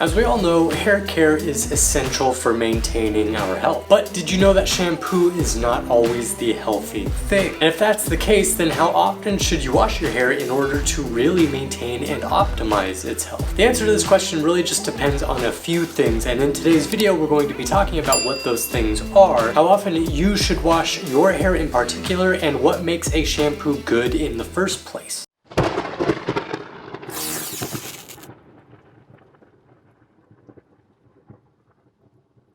As we all know, hair care is essential for maintaining our health. But did you know that shampoo is not always the healthy thing? And if that's the case, then how often should you wash your hair in order to really maintain and optimize its health? The answer to this question really just depends on a few things, and in today's video we're going to be talking about what those things are, how often you should wash your hair in particular, and what makes a shampoo good in the first place.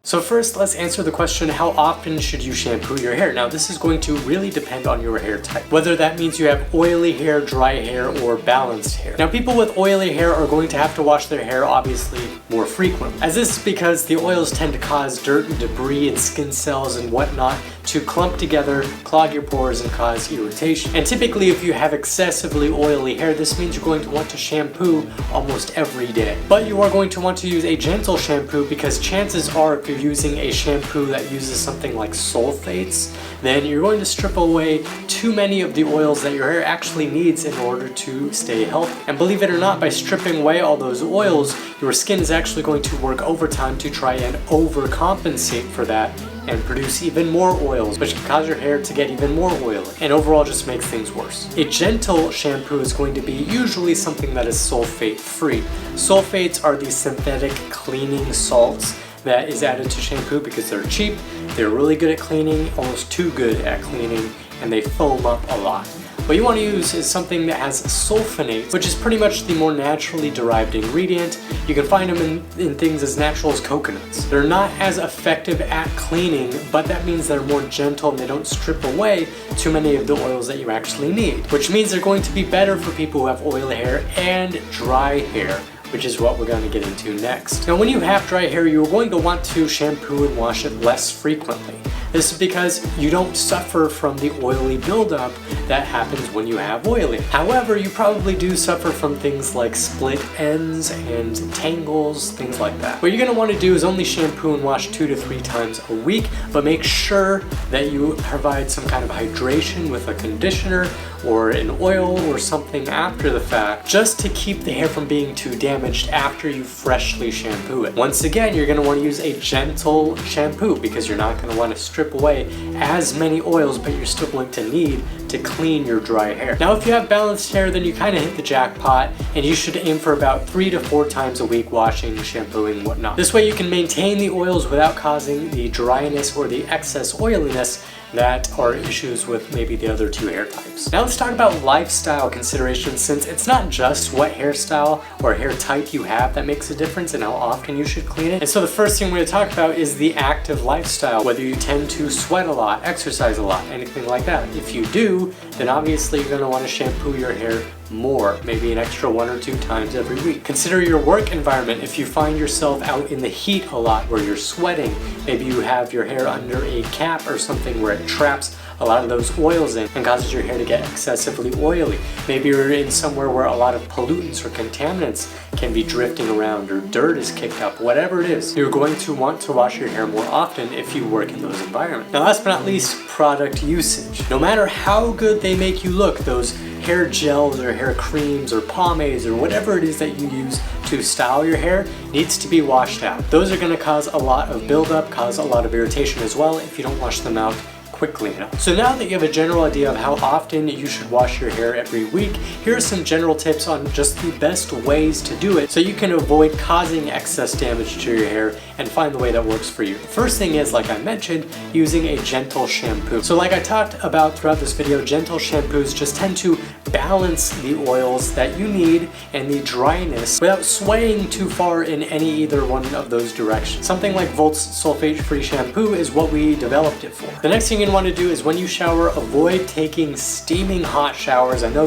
So first, let's answer the question, how often should you shampoo your hair? Now, this is going to really depend on your hair type, whether that means you have oily hair, dry hair, or balanced hair. Now, people with oily hair are going to have to wash their hair, obviously, more frequently, as this is because the oils tend to cause dirt and debris and skin cells and whatnot to clump together, clog your pores, and cause irritation. And typically, if you have excessively oily hair, this means you're going to want to shampoo almost every day. But you are going to want to use a gentle shampoo because chances are, if you're using a shampoo that uses something like sulfates, then you're going to strip away too many of the oils that your hair actually needs in order to stay healthy. And believe it or not, by stripping away all those oils, your skin is actually going to work overtime to try and overcompensate for that and produce even more oils, which can cause your hair to get even more oily and overall just makes things worse. A gentle shampoo is going to be usually something that is sulfate free. Sulfates are the synthetic cleaning salts that is added to shampoo because they're cheap, they're really good at cleaning, almost too good at cleaning, and they foam up a lot. What you want to use is something that has sulfonates, which is pretty much the more naturally derived ingredient. You can find them in things as natural as coconuts. They're not as effective at cleaning, but that means they're more gentle and they don't strip away too many of the oils that you actually need, which means they're going to be better for people who have oily hair and dry hair, which is what we're going to get into next. Now, when you have dry hair, you're going to want to shampoo and wash it less frequently. This is because you don't suffer from the oily buildup that happens when you have oily. However, you probably do suffer from things like split ends and tangles, things like that. What you're going to want to do is only shampoo and wash 2 to 3 times a week, but make sure that you provide some kind of hydration with a conditioner or an oil or something after the fact, just to keep the hair from being too damaged after you freshly shampoo it. Once again, you're going to want to use a gentle shampoo because you're not going to want to strip away as many oils, but you're still going to need to clean your dry hair. Now, if you have balanced hair, then you kind of hit the jackpot, and you should aim for about 3 to 4 times a week washing, shampooing, whatnot. This way you can maintain the oils without causing the dryness or the excess oiliness that are issues with maybe the other 2 hair types. Now let's talk about lifestyle considerations, since it's not just what hairstyle or hair type you have that makes a difference and how often you should clean it. And so the first thing we're going to talk about is the active lifestyle, whether you tend to sweat a lot, exercise a lot, anything like that. If you do, then obviously you're going to want to shampoo your hair more, maybe an extra 1 or 2 times every week. Consider your work environment. If you find yourself out in the heat a lot where you're sweating, maybe you have your hair under a cap or something where it traps a lot of those oils in and causes your hair to get excessively oily. Maybe you're in somewhere where a lot of pollutants or contaminants can be drifting around, or dirt is kicked up, whatever it is. You're going to want to wash your hair more often if you work in those environments. Now, last but not least, product usage. No matter how good they make you look, those hair gels or hair creams or pomades or whatever it is that you use to style your hair needs to be washed out. Those are going to cause a lot of buildup, cause a lot of irritation as well if you don't wash them out quickly enough. So now that you have a general idea of how often you should wash your hair every week, here are some general tips on just the best ways to do it so you can avoid causing excess damage to your hair and find the way that works for you. The first thing is, like I mentioned, using a gentle shampoo. So like I talked about throughout this video, gentle shampoos just tend to balance the oils that you need and the dryness without swaying too far in either one of those directions. Something like Volt's sulfate-free shampoo is what we developed it for. The next thing you want to do is, when you shower, avoid taking steaming hot showers. I know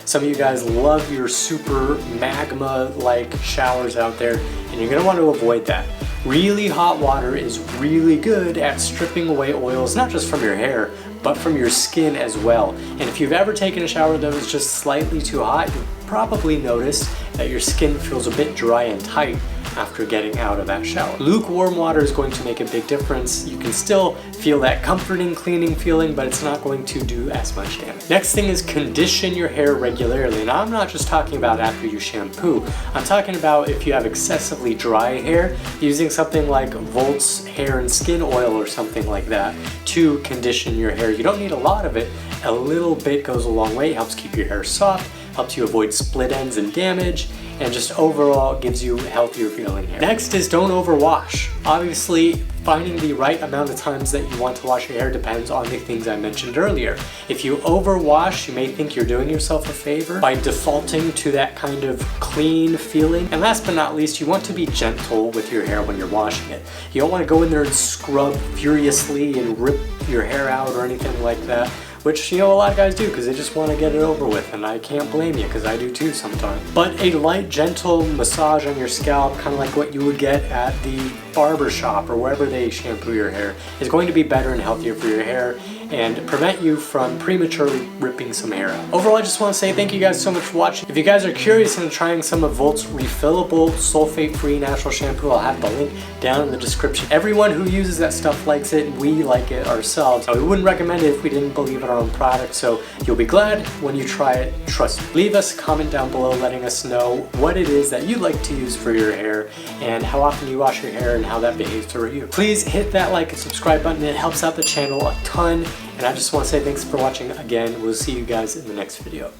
some of you guys love your super magma-like showers out there, and you're going to want to avoid that. Really hot water is really good at stripping away oils, not just from your hair, but from your skin as well. And if you've ever taken a shower that was just slightly too hot, you've probably noticed that your skin feels a bit dry and tight. after getting out of that shower. Lukewarm water is going to make a big difference. You can still feel that comforting, cleaning feeling, but it's not going to do as much damage. Next thing is condition your hair regularly. Now, I'm not just talking about after you shampoo. I'm talking about if you have excessively dry hair, using something like Volt's hair and skin oil or something like that to condition your hair. You don't need a lot of it. A little bit goes a long way. It helps keep your hair soft, helps you avoid split ends and damage, and just overall gives you healthier feeling hair. Next is don't overwash. Obviously, finding the right amount of times that you want to wash your hair depends on the things I mentioned earlier. If you overwash, you may think you're doing yourself a favor by defaulting to that kind of clean feeling. And last but not least, you want to be gentle with your hair when you're washing it. You don't want to go in there and scrub furiously and rip your hair out or anything like that, which, you know, a lot of guys do because they just want to get it over with, and I can't blame you because I do too sometimes. But a light, gentle massage on your scalp, kind of like what you would get at the barber shop or wherever they shampoo your hair, is going to be better and healthier for your hair and prevent you from prematurely ripping some hair out. Overall, I just want to say thank you guys so much for watching. If you guys are curious into trying some of Volt's refillable, sulfate-free natural shampoo, I'll have the link down in the description. Everyone who uses that stuff likes it, and we like it ourselves. We wouldn't recommend it if we didn't believe in our own product, so you'll be glad when you try it, trust me. Leave us a comment down below letting us know what it is that you like to use for your hair and how often you wash your hair and how that behaves for you. Please hit that like and subscribe button. It helps out the channel a ton. And I just want to say thanks for watching again. We'll see you guys in the next video.